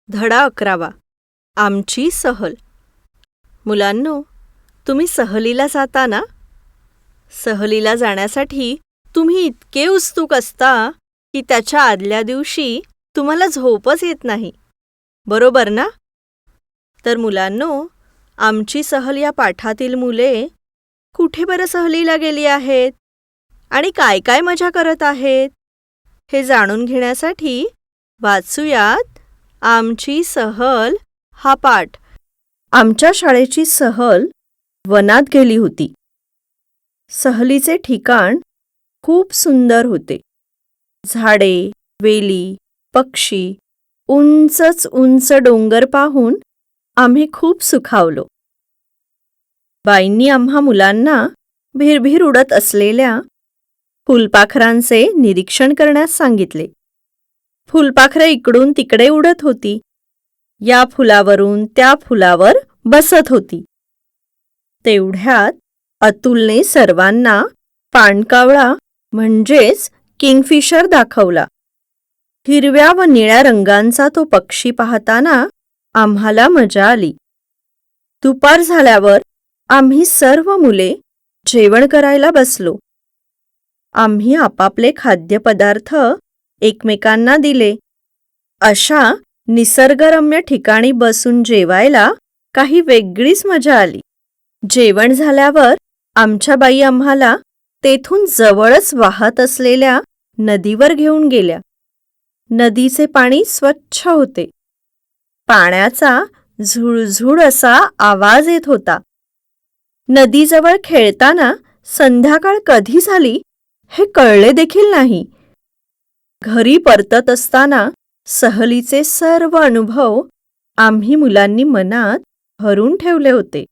धडा 11. आमची सहल. मुलांनो, तुम्ही सहलीला जाता ना? सहलीला जाण्यासाठी तुम्ही इतके उत्सुक असता की त्याच्या आदल्या दिवशी तुम्हाला झोपच येत नाही, बरोबर ना? तर मुलांनो, आमची सहल या पाठातील मुले कुठे बरं सहलीला गेली आहेत आणि काय काय मजा करत आहेत हे जाणून घेण्यासाठी वाचूयात आमची सहल हा पाठ. आमच्या शाळेची सहल वनात गेली होती. सहलीचे ठिकाण खूप सुंदर होते. झाडे, वेली, पक्षी, उंचच उंच डोंगर पाहून आम्ही खूप सुखावलो. बाईंनी आम्हा मुलांना भिरभिर उडत असलेल्या फुलपाखरांचे निरीक्षण करण्यास सांगितले. फुलपाखरे इकडून तिकडे उडत होती. या फुलावरून त्या फुलावर बसत होती. तेवढ्यात अतुलने सर्वांना पाणकावळा म्हणजेच किंगफिशर दाखवला. हिरव्या व निळ्या रंगांचा तो पक्षी पाहताना आम्हाला मजा आली. दुपार झाल्यावर आम्ही सर्व मुले जेवण करायला बसलो. आम्ही आपापले खाद्यपदार्थ एकमेकांना दिले. अशा निसर्गरम्य ठिकाणी बसून जेवायला काही वेगळीच मजा आली. जेवण झाल्यावर आमच्या बाई आम्हाला तेथून जवळच वाहत असलेल्या नदीवर घेऊन गेल्या. नदीचे पाणी स्वच्छ होते. पाण्याचा झुळझुळ असा आवाज येत होता. नदीजवळ खेळताना संध्याकाळ कधी झाली हे कळले देखील नाही. घरी परतत असताना सहलीचे सर्व अनुभव आम्ही मुलांनी मनात भरून ठेवले होते.